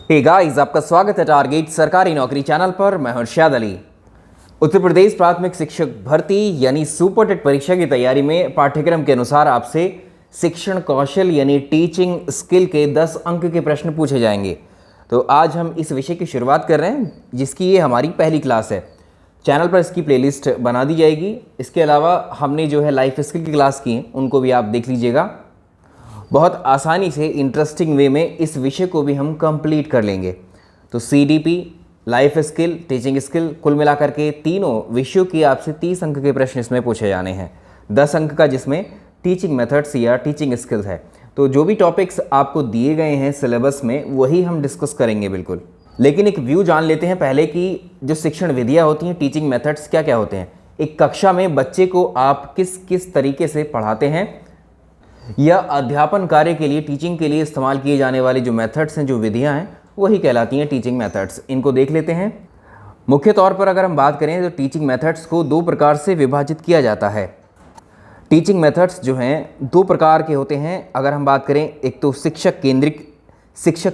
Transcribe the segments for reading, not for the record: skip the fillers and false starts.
Hey guys, आपका स्वागत है टारगेट सरकारी नौकरी चैनल पर। मैं हूं अर्शद अली। उत्तर प्रदेश प्राथमिक शिक्षक भर्ती यानी सुपर टेट परीक्षा की तैयारी में पाठ्यक्रम के अनुसार आपसे शिक्षण कौशल यानी टीचिंग स्किल के 10 अंक के प्रश्न पूछे जाएंगे। तो आज हम इस विषय की शुरुआत कर रहे हैं, जिसकी ये हमारी पहली क्लास है। चैनल पर इसकी प्लेलिस्ट बना दी जाएगी। इसके अलावा हमने जो है लाइफ स्किल की क्लास की हैं, उनको भी आप देख लीजिएगा। बहुत आसानी से इंटरेस्टिंग वे में इस विषय को भी हम कंप्लीट कर लेंगे। तो CDP, life skill, teaching skill, कुल मिलाकर के तीनों विषयों की आपसे 30 अंक के प्रश्न इसमें पूछे जाने हैं। 10 अंक का जिसमें टीचिंग मेथड्स या टीचिंग स्किल्स है। तो जो भी टॉपिक्स आपको दिए गए हैं सिलेबस में, वही हम डिस्कस करेंगे बिल्कुल। लेकिन एक व्यू जान लेते हैं पहले कि जो शिक्षण विधियाँ होती हैं, टीचिंग मेथड्स क्या क्या होते हैं। एक कक्षा में बच्चे को आप किस किस तरीके से पढ़ाते हैं, या अध्यापन कार्य के लिए, टीचिंग के लिए इस्तेमाल किए जाने वाली जो मेथड्स हैं, जो विधियां हैं, वही कहलाती हैं टीचिंग मेथड्स। इनको देख लेते हैं। मुख्य तौर पर अगर हम बात करें तो टीचिंग मेथड्स को 2 प्रकार से विभाजित किया जाता है। टीचिंग मेथड्स जो हैं 2 प्रकार के होते हैं। अगर हम बात करें, एक तो शिक्षक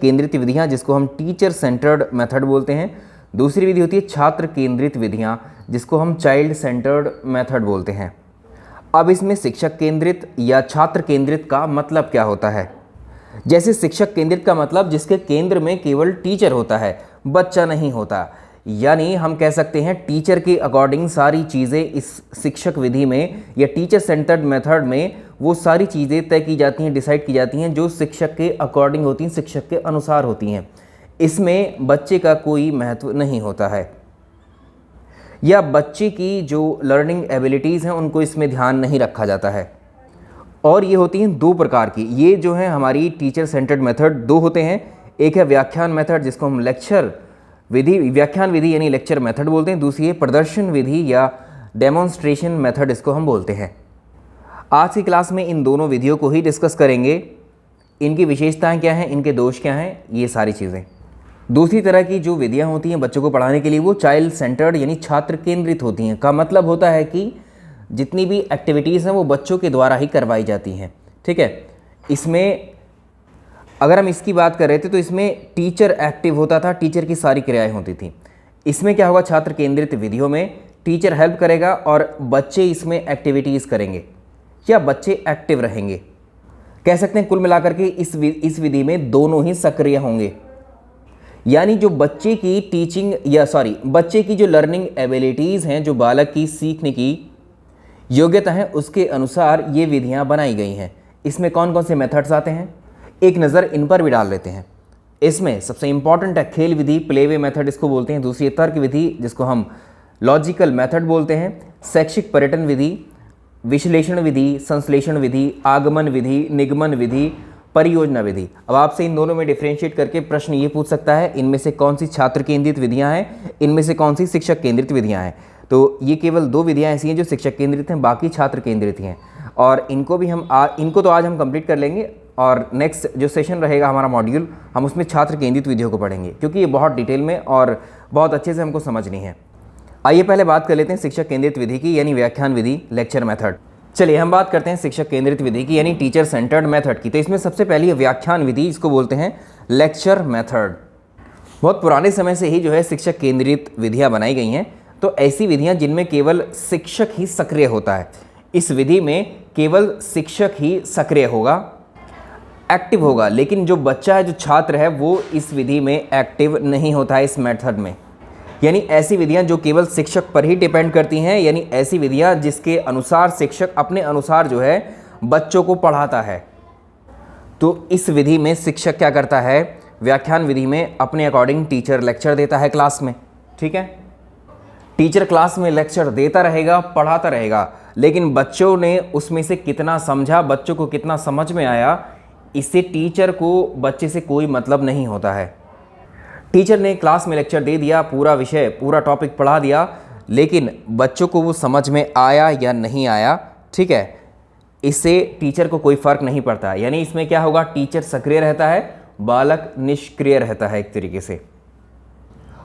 केंद्रित विधियाँ, जिसको हम टीचर सेंटर्ड मेथड बोलते हैं। दूसरी विधि होती है छात्र केंद्रित विधियाँ, जिसको हम चाइल्ड सेंटर्ड मेथड बोलते हैं। अब इसमें शिक्षक केंद्रित या छात्र केंद्रित का मतलब क्या होता है। जैसे शिक्षक केंद्रित का मतलब जिसके केंद्र में केवल टीचर होता है, बच्चा नहीं होता। यानी हम कह सकते हैं टीचर के अकॉर्डिंग सारी चीज़ें इस शिक्षक विधि में या टीचर सेंटर्ड मेथड में वो सारी चीज़ें तय की जाती हैं, डिसाइड की जाती हैं, जो शिक्षक के अकॉर्डिंग होती हैं, शिक्षक के अनुसार होती हैं। इसमें बच्चे का कोई महत्व नहीं होता है, या बच्चे की जो लर्निंग एबिलिटीज़ हैं उनको इसमें ध्यान नहीं रखा जाता है। और ये होती हैं 2 प्रकार की। ये जो है हमारी टीचर सेंटर्ड मेथड 2 होते हैं। एक है व्याख्यान मेथड, जिसको हम व्याख्यान विधि यानी लेक्चर मेथड बोलते हैं। दूसरी है प्रदर्शन विधि या डेमोन्स्ट्रेशन मेथड, इसको हम बोलते हैं। आज की क्लास में इन दोनों विधियों को ही डिस्कस करेंगे। इनकी विशेषताएँ क्या हैं, इनके दोष क्या हैं, ये सारी चीज़ें। दूसरी तरह की जो विधियाँ होती हैं बच्चों को पढ़ाने के लिए, वो चाइल्ड सेंटर्ड यानी छात्र केंद्रित होती हैं। का मतलब होता है कि जितनी भी एक्टिविटीज़ हैं वो बच्चों के द्वारा ही करवाई जाती हैं। ठीक है। इसमें अगर हम इसकी बात कर रहे थे तो इसमें टीचर एक्टिव होता था, टीचर की सारी क्रियाएं होती थी। इसमें क्या होगा, छात्र केंद्रित विधियों में टीचर हेल्प करेगा और बच्चे इसमें एक्टिविटीज़ करेंगे या बच्चे एक्टिव रहेंगे। कह सकते हैं कुल मिलाकर के इस विधि में दोनों ही सक्रिय होंगे। यानी जो बच्चे की जो लर्निंग एबिलिटीज़ हैं, जो बालक की सीखने की योग्यता है, उसके अनुसार ये विधियां बनाई गई हैं। इसमें कौन कौन से मेथड्स आते हैं, एक नज़र इन पर भी डाल लेते हैं। इसमें सबसे इंपॉर्टेंट है खेल विधि, प्लेवे मेथड इसको बोलते हैं। दूसरी तर्क विधि, जिसको हम लॉजिकल मेथड बोलते हैं। शैक्षिक पर्यटन विधि, विश्लेषण विधि, संश्लेषण विधि, आगमन विधि, निगमन विधि, परियोजना विधि। अब आपसे इन दोनों में डिफरेंशिएट करके प्रश्न ये पूछ सकता है, इनमें से कौन सी छात्र केंद्रित विधियां हैं, इनमें से कौन सी शिक्षक केंद्रित विधियां हैं। तो ये केवल 2 विधियां ऐसी हैं जो शिक्षक केंद्रित हैं, बाकी छात्र केंद्रित हैं। और इनको तो आज हम कंप्लीट कर लेंगे, और नेक्स्ट जो सेशन रहेगा हमारा मॉड्यूल, हम उसमें छात्र केंद्रित विधियों को पढ़ेंगे, क्योंकि ये बहुत डिटेल में और बहुत अच्छे से हमको समझनी है। आइए पहले बात कर लेते हैं शिक्षक केंद्रित विधि की, यानी व्याख्यान विधि, लेक्चर मेथड। चलिए हम बात करते हैं शिक्षक केंद्रित विधि की, यानी टीचर सेंटर्ड मेथड की। तो इसमें सबसे पहली है व्याख्यान विधि, इसको बोलते हैं लेक्चर मेथड। बहुत पुराने समय से ही जो है शिक्षक केंद्रित विधियां बनाई गई हैं। तो ऐसी विधियां जिनमें केवल शिक्षक ही सक्रिय होता है। इस विधि में केवल शिक्षक ही सक्रिय होगा, एक्टिव होगा, लेकिन जो बच्चा है, जो छात्र है, वो इस विधि में एक्टिव नहीं होता है इस मेथड में। यानी ऐसी विधियां जो केवल शिक्षक पर ही डिपेंड करती हैं, यानी ऐसी विधियां जिसके अनुसार शिक्षक अपने अनुसार जो है बच्चों को पढ़ाता है। तो इस विधि में शिक्षक क्या करता है, व्याख्यान विधि में अपने अकॉर्डिंग टीचर लेक्चर देता है क्लास में। ठीक है, टीचर क्लास में लेक्चर देता रहेगा, पढ़ाता रहेगा, लेकिन बच्चों ने उसमें से कितना समझा, बच्चों को कितना समझ में आया, इससे टीचर को बच्चे से कोई मतलब नहीं होता है। टीचर ने क्लास में लेक्चर दे दिया, पूरा विषय, पूरा टॉपिक पढ़ा दिया, लेकिन बच्चों को वो समझ में आया या नहीं आया, ठीक है, इससे टीचर को कोई फ़र्क नहीं पड़ता। यानी इसमें क्या होगा, टीचर सक्रिय रहता है, बालक निष्क्रिय रहता है एक तरीके से।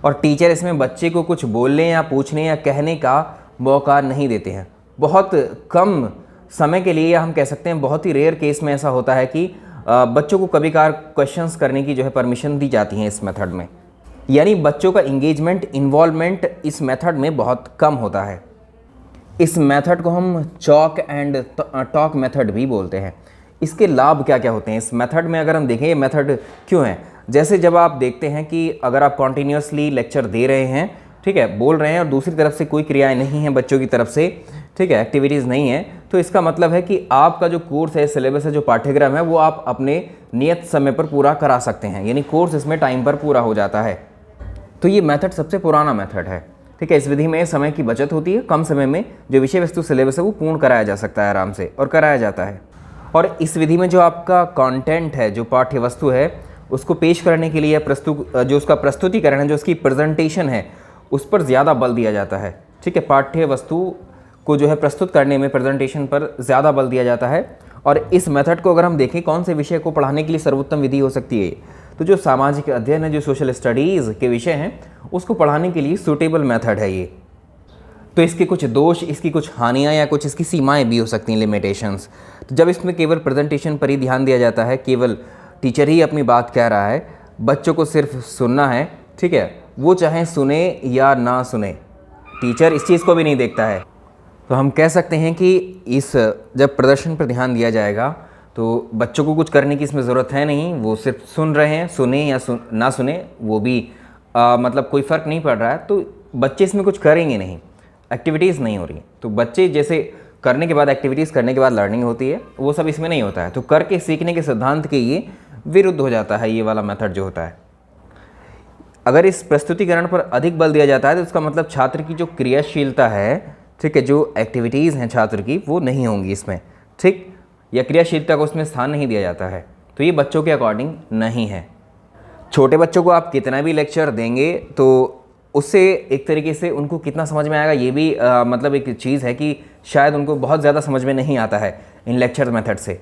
और टीचर इसमें बच्चे को कुछ बोलने या पूछने या कहने का मौका नहीं देते हैं। बहुत कम समय के लिए, या हम कह सकते हैं बहुत ही रेयर केस में ऐसा होता है कि बच्चों को कभी कभार क्वेश्चंस करने की जो है परमिशन दी जाती है इस मेथड में। यानी बच्चों का इंगेजमेंट, इन्वॉल्वमेंट इस मेथड में बहुत कम होता है। इस मेथड को हम चॉक एंड टॉक मेथड भी बोलते हैं। इसके लाभ क्या क्या होते हैं इस मेथड में, अगर हम देखें ये मेथड क्यों है। जैसे जब आप देखते हैं कि अगर आप कॉन्टीन्यूसली लेक्चर दे रहे हैं, ठीक है, बोल रहे हैं, और दूसरी तरफ से कोई क्रियाएं नहीं हैं बच्चों की तरफ से, ठीक है, एक्टिविटीज़ नहीं है, तो इसका मतलब है कि आपका जो कोर्स है, सिलेबस है, जो पाठ्यक्रम है, वो आप अपने नियत समय पर पूरा करा सकते हैं। यानी कोर्स इसमें टाइम पर पूरा हो जाता है। तो ये मेथड सबसे पुराना मेथड है, ठीक है। इस विधि में समय की बचत होती है, कम समय में जो विषय वस्तु सिलेबस है वो पूर्ण कराया जा सकता है आराम से, और कराया जाता है। और इस विधि में जो आपका कंटेंट है, जो पाठ्य वस्तु है, उसको पेश करने के लिए जो उसका प्रस्तुतिकरण है, जो उसकी प्रेजेंटेशन है, उस पर ज़्यादा बल दिया जाता है, ठीक है। पाठ्य वस्तु को जो है प्रस्तुत करने में प्रेजेंटेशन पर ज़्यादा बल दिया जाता है। और इस मेथड को अगर हम देखें कौन से विषय को पढ़ाने के लिए सर्वोत्तम विधि हो सकती है, तो जो सामाजिक अध्ययन है, जो सोशल स्टडीज़ के विषय हैं, उसको पढ़ाने के लिए सूटेबल मेथड है ये। तो इसके कुछ दोष, इसकी कुछ हानियाँ या कुछ इसकी सीमाएं भी हो सकती हैं, लिमिटेशंस। तो जब इसमें केवल प्रेजेंटेशन पर ही ध्यान दिया जाता है, केवल टीचर ही अपनी बात कह रहा है, बच्चों को सिर्फ सुनना है, ठीक है, वो चाहे सुने या ना सुने, टीचर इस चीज़ को भी नहीं देखता है, तो हम कह सकते हैं कि इस जब प्रदर्शन पर ध्यान दिया जाएगा तो बच्चों को कुछ करने की इसमें ज़रूरत है नहीं। वो सिर्फ सुन रहे हैं, सुने या ना सुने वो भी मतलब कोई फ़र्क नहीं पड़ रहा है, तो बच्चे इसमें कुछ करेंगे नहीं, एक्टिविटीज़ नहीं हो रही। तो बच्चे जैसे करने के बाद, एक्टिविटीज़ करने के बाद लर्निंग होती है, वो सब इसमें नहीं होता है। तो करके सीखने के सिद्धांत के ये विरुद्ध हो जाता है ये वाला मेथड जो होता है। अगर इस प्रस्तुतिकरण पर अधिक बल दिया जाता है तो इसका मतलब छात्र की जो क्रियाशीलता है, ठीक है, जो एक्टिविटीज़ हैं छात्र की, वो नहीं होंगी इसमें, ठीक, या क्रियाशीलता को उसमें स्थान नहीं दिया जाता है। तो ये बच्चों के अकॉर्डिंग नहीं है। छोटे बच्चों को आप कितना भी लेक्चर देंगे तो उससे एक तरीके से उनको कितना समझ में आएगा, ये भी मतलब एक चीज़ है कि शायद उनको बहुत ज़्यादा समझ में नहीं आता है इन लेक्चर मेथड से।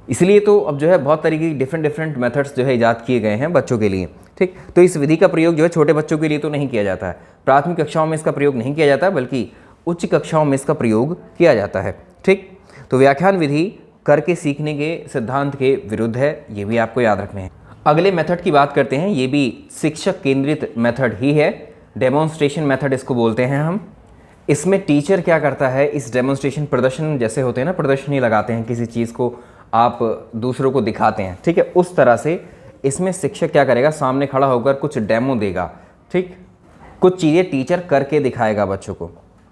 इसलिए तो अब जो है बहुत तरीके की डिफरेंट मेथड्स जो है ईजाद किए गए हैं बच्चों के लिए, ठीक। तो इस विधि का प्रयोग जो है छोटे बच्चों के लिए तो नहीं किया जाता है, प्राथमिक कक्षाओं में इसका प्रयोग नहीं किया जाता, बल्कि उच्च कक्षाओं में इसका प्रयोग किया जाता है, ठीक। तो व्याख्यान विधि करके सीखने के सिद्धांत के विरुद्ध है, ये भी आपको याद रखने हैं। अगले मेथड की बात करते हैं, ये भी शिक्षक केंद्रित मेथड ही है, डेमोन्स्ट्रेशन मेथड इसको बोलते हैं हम। इसमें टीचर क्या करता है, इस डेमोन्स्ट्रेशन, प्रदर्शन जैसे होते हैं ना, प्रदर्शनी लगाते हैं, किसी चीज़ को आप दूसरों को दिखाते हैं, ठीक है, उस तरह से इसमें शिक्षक क्या करेगा, सामने खड़ा होकर कुछ डेमो देगा, ठीक, कुछ चीज़ें टीचर करके दिखाएगा बच्चों को,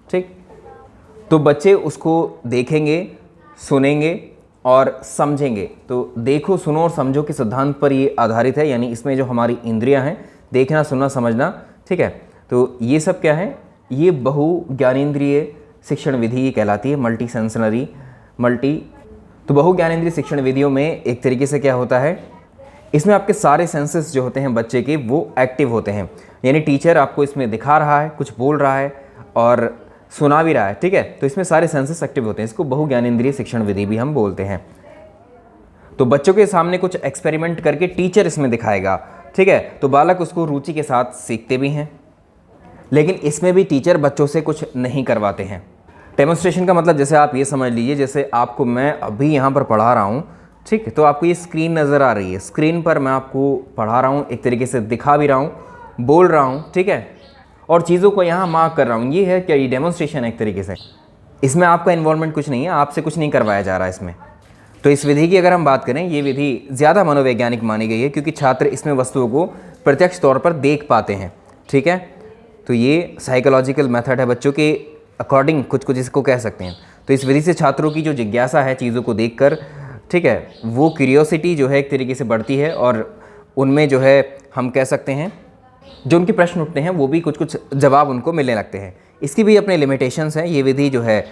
ठीक। तो बच्चे उसको देखेंगे, सुनेंगे और समझेंगे। तो देखो, सुनो और समझो के सिद्धांत पर ये आधारित है। यानी इसमें जो हमारी इंद्रियां हैं, देखना, सुनना, समझना, ठीक है, तो ये सब क्या है, ये बहु ज्ञानेंद्रिय शिक्षण विधि कहलाती है, मल्टी सेंसनरी तो बहु ज्ञानेंद्रिय शिक्षण विधियों में एक तरीके से क्या होता है, इसमें आपके सारे सेंसेस जो होते हैं बच्चे के, वो एक्टिव होते हैं। यानी टीचर आपको इसमें दिखा रहा है, कुछ बोल रहा है और सुना भी रहा है, ठीक है, तो इसमें सारे सेंसेस एक्टिव होते हैं। इसको बहु ज्ञानेंद्रिय शिक्षण विधि भी हम बोलते हैं। तो बच्चों के सामने कुछ एक्सपेरिमेंट करके टीचर इसमें दिखाएगा, ठीक है, तो बालक उसको रुचि के साथ सीखते भी हैं। लेकिन इसमें भी टीचर बच्चों से कुछ नहीं करवाते हैं। डेमोन्स्ट्रेशन का मतलब जैसे आप ये समझ लीजिए, जैसे आपको मैं अभी यहाँ पर पढ़ा रहा हूँ, ठीक है, तो आपको ये स्क्रीन नज़र आ रही है, स्क्रीन पर मैं आपको पढ़ा रहा हूँ, एक तरीके से दिखा भी रहा हूँ, बोल रहा हूँ, ठीक है, और चीज़ों को यहाँ मार्क कर रहा हूँ। ये है क्या, ये डेमोन्स्ट्रेशन है एक तरीके से। इसमें आपका इन्वॉल्वमेंट कुछ नहीं है, आपसे कुछ नहीं करवाया जा रहा है इसमें। तो इस विधि की अगर हम बात करें, ये विधि ज़्यादा मनोवैज्ञानिक मानी गई है, क्योंकि छात्र इसमें वस्तुओं को प्रत्यक्ष तौर पर देख पाते हैं, ठीक है। तो ये साइकोलॉजिकल मेथड है, बच्चों के अकॉर्डिंग कुछ इसको कह सकते हैं। तो इस विधि से छात्रों की जो जिज्ञासा है चीज़ों को देखकर, ठीक है, वो क्यूरियोसिटी जो है एक तरीके से बढ़ती है, और उनमें जो है हम कह सकते हैं जो उनके प्रश्न उठते हैं वो भी कुछ जवाब उनको मिलने लगते हैं। इसकी भी अपने लिमिटेशंस हैं। ये विधि जो है,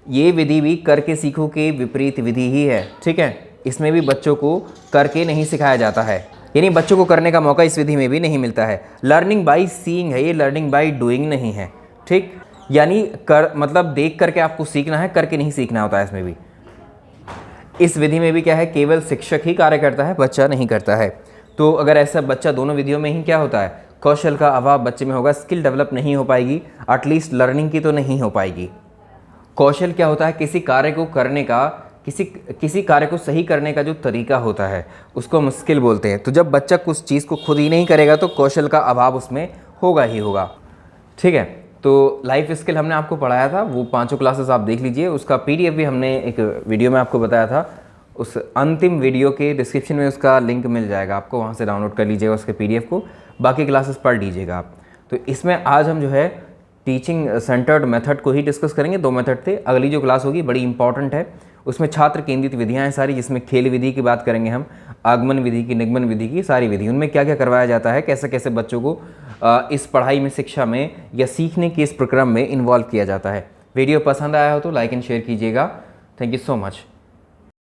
ये विधि भी करके सीखो के विपरीत विधि ही है, ठीक है। इसमें भी बच्चों को करके नहीं सिखाया जाता है, यानी बच्चों को करने का मौका इस विधि में भी नहीं मिलता है। लर्निंग बाय सीइंग है, ये लर्निंग बाय डूइंग नहीं है, ठीक। यानी मतलब देख करके आपको सीखना है, करके नहीं सीखना होता है इसमें भी। इस विधि में भी क्या है, केवल शिक्षक ही कार्य करता है, बच्चा नहीं करता है। तो अगर ऐसा बच्चा दोनों विधियों में ही क्या होता है, कौशल का अभाव बच्चे में होगा, स्किल डेवलप नहीं हो पाएगी, एटलीस्ट लर्निंग की तो नहीं हो पाएगी। कौशल क्या होता है, किसी कार्य को करने का किसी कार्य को सही करने का जो तरीका होता है उसको हम स्किल बोलते हैं। तो जब बच्चा कुछ चीज़ को खुद ही नहीं करेगा तो कौशल का अभाव उसमें होगा ही होगा। ठीक है, तो लाइफ स्किल हमने आपको पढ़ाया था, वो 5 क्लासेस आप देख लीजिए। उसका PDF भी हमने एक वीडियो में आपको बताया था। उस अंतिम वीडियो के डिस्क्रिप्शन में उसका लिंक मिल जाएगा आपको, वहाँ से डाउनलोड कर लीजिएगा उसके PDF को, बाकी क्लासेस पढ़ लीजिएगा आप। तो इसमें आज हम जो है टीचिंग सेंटर्ड मेथड को ही डिस्कस करेंगे। 2 मेथड थे। अगली जो क्लास होगी बड़ी इंपॉर्टेंट है, उसमें छात्र केंद्रित विधियाँ हैं सारी, जिसमें खेल विधि की बात करेंगे हम, आगमन विधि की, निगमन विधि की, सारी विधि, उनमें क्या क्या करवाया जाता है, कैसे कैसे बच्चों को इस पढ़ाई में, शिक्षा में या सीखने के इस प्रक्रम में इन्वॉल्व किया जाता है। वीडियो पसंद आया हो तो लाइक एंड शेयर कीजिएगा। Thank you so much.